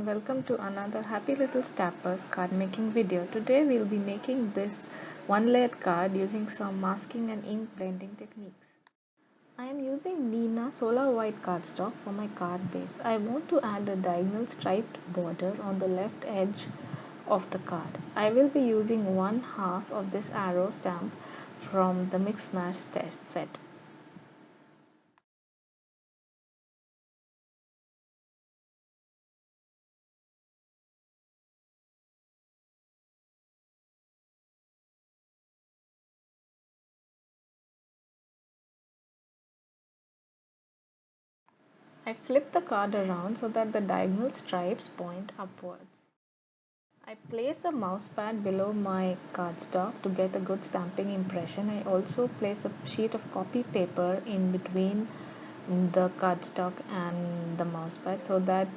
and welcome to another Happy Little Stappers card making video. Today we'll be making this one layered card using some masking and ink blending techniques. I am using Neenah Solar White cardstock for my card base. I want to add a diagonal striped border on the left edge of the card. I will be using one half of this arrow stamp from the Mix Mash set. I flip the card around so that the diagonal stripes point upwards. I place a mouse pad below my cardstock to get a good stamping impression. I also place a sheet of copy paper in between the cardstock and the mouse pad so that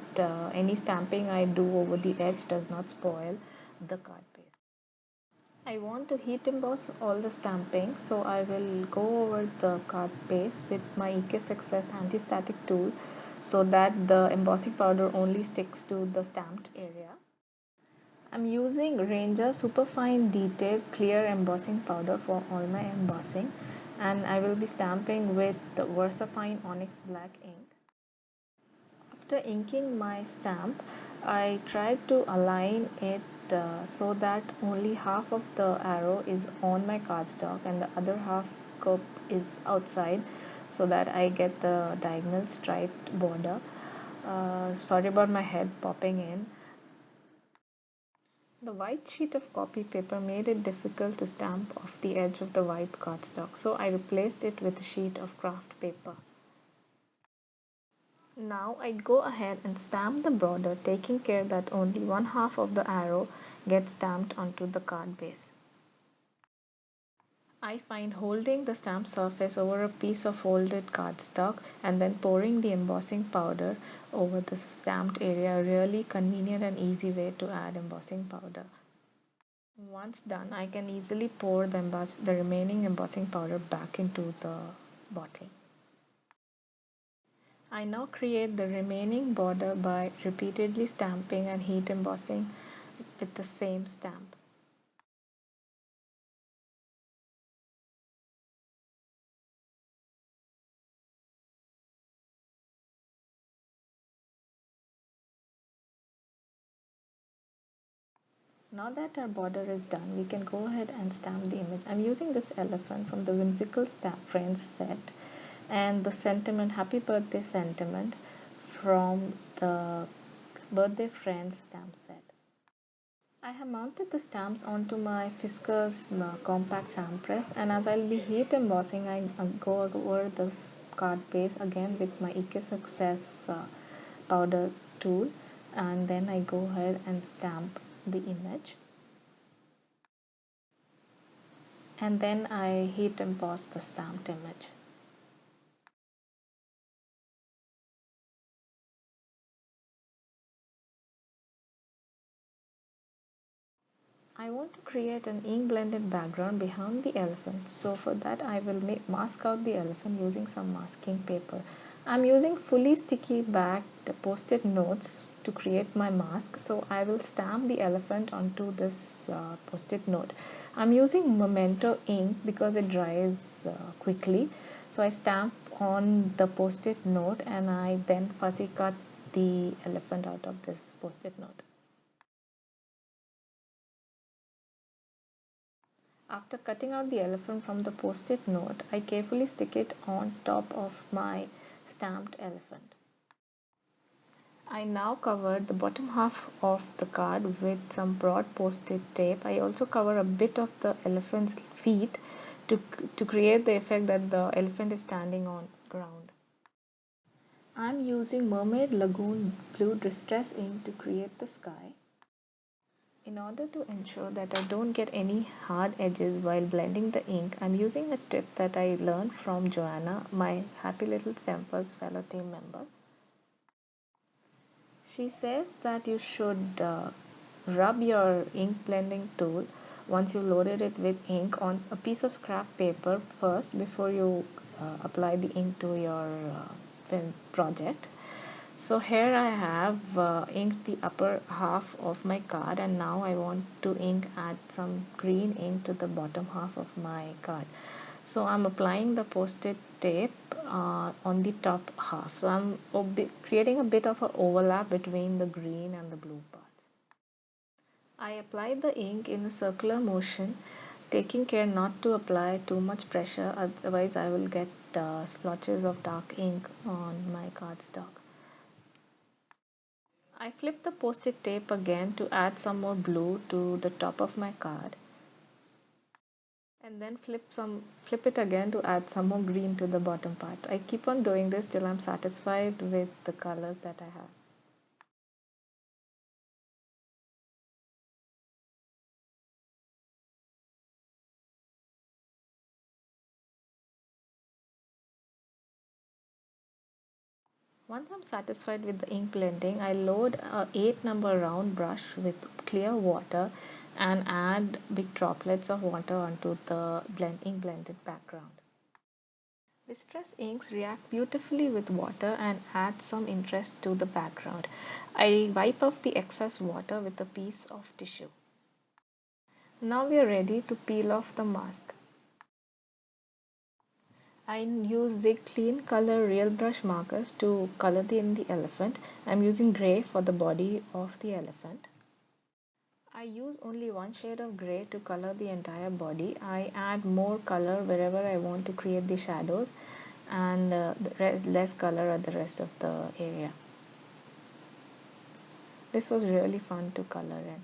any stamping I do over the edge does not spoil the card base. I want to heat emboss all the stamping, so I will go over the card base with my EK Success anti-static tool so that the embossing powder only sticks to the stamped area. I'm using Ranger Superfine Detail Clear Embossing Powder for all my embossing, and I will be stamping with the VersaFine Onyx Black ink. After inking my stamp, I tried to align it so that only half of the arrow is on my cardstock and the other half is outside so that I get the diagonal striped border. Sorry about my head popping in. The white sheet of copy paper made it difficult to stamp off the edge of the white cardstock, so I replaced it with a sheet of craft paper. Now I go ahead and stamp the border, taking care that only one half of the arrow gets stamped onto the card base. I find holding the stamp surface over a piece of folded cardstock and then pouring the embossing powder over the stamped area a really convenient and easy way to add embossing powder. Once done, I can easily pour the remaining embossing powder back into the bottle. I now create the remaining border by repeatedly stamping and heat embossing with the same stamp. Now that our border is done, we can go ahead and stamp the image. I'm using this elephant from the Whimsical Stamp Friends set and the sentiment, Happy Birthday sentiment from the Birthday Friends stamp set. I have mounted the stamps onto my Fiskars compact stamp press, and as I'll be heat embossing, I go over the card base again with my EK Success powder tool, and then I go ahead and stamp the image, and then I heat emboss the stamped image. I want to create an ink blended background behind the elephant, so for that I will mask out the elephant using some masking paper. I'm using fully sticky backed post-it notes to create my mask, so I will stamp the elephant onto this post-it note. I'm using Memento ink because it dries quickly, so I stamp on the post-it note and I then fussy cut the elephant out of this post-it note. After cutting out the elephant from the post-it note, I carefully stick it on top of my stamped elephant. I now covered the bottom half of the card with some broad post-it tape. I also cover a bit of the elephant's feet to create the effect that the elephant is standing on ground. I'm using Mermaid Lagoon Blue Distress ink to create the sky. In order to ensure that I don't get any hard edges while blending the ink, I'm using a tip that I learned from Joanna, my Happy Little Stampers fellow team member. She says that you should rub your ink blending tool once you loaded it with ink on a piece of scrap paper first before you apply the ink to your project. So here I have inked the upper half of my card, and now I want to add some green ink to the bottom half of my card. So I'm applying the post-it tape on the top half. So I'm creating a bit of an overlap between the green and the blue parts. I apply the ink in a circular motion, taking care not to apply too much pressure, otherwise I will get splotches of dark ink on my cardstock. I flip the post-it tape again to add some more blue to the top of my card, and then flip it again to add some more green to the bottom part. I keep on doing this till I'm satisfied with the colors that I have. Once I'm satisfied with the ink blending, I load a 8 number round brush with clear water and add big droplets of water onto the ink blended background. Distress inks react beautifully with water and add some interest to the background. I wipe off the excess water with a piece of tissue. Now we are ready to peel off the mask. I use Zig Clean Color Real Brush markers to color in the elephant. I'm using gray for the body of the elephant. I use only one shade of gray to color the entire body. I add more color wherever I want to create the shadows, and less color at the rest of the area. This was really fun to color in.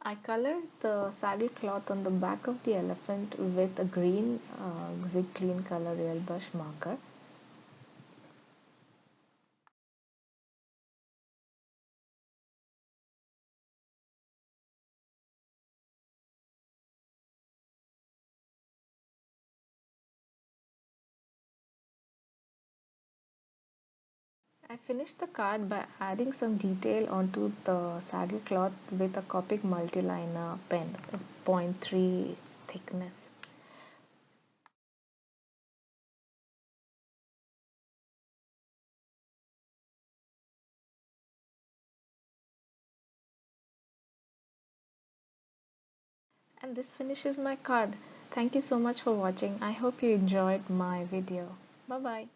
I colored the saddle cloth on the back of the elephant with a green Zig Clean Color Real Brush marker. I finished the card by adding some detail onto the saddle cloth with a Copic multiliner pen, 0.3 thickness. And this finishes my card. Thank you so much for watching. I hope you enjoyed my video. Bye bye.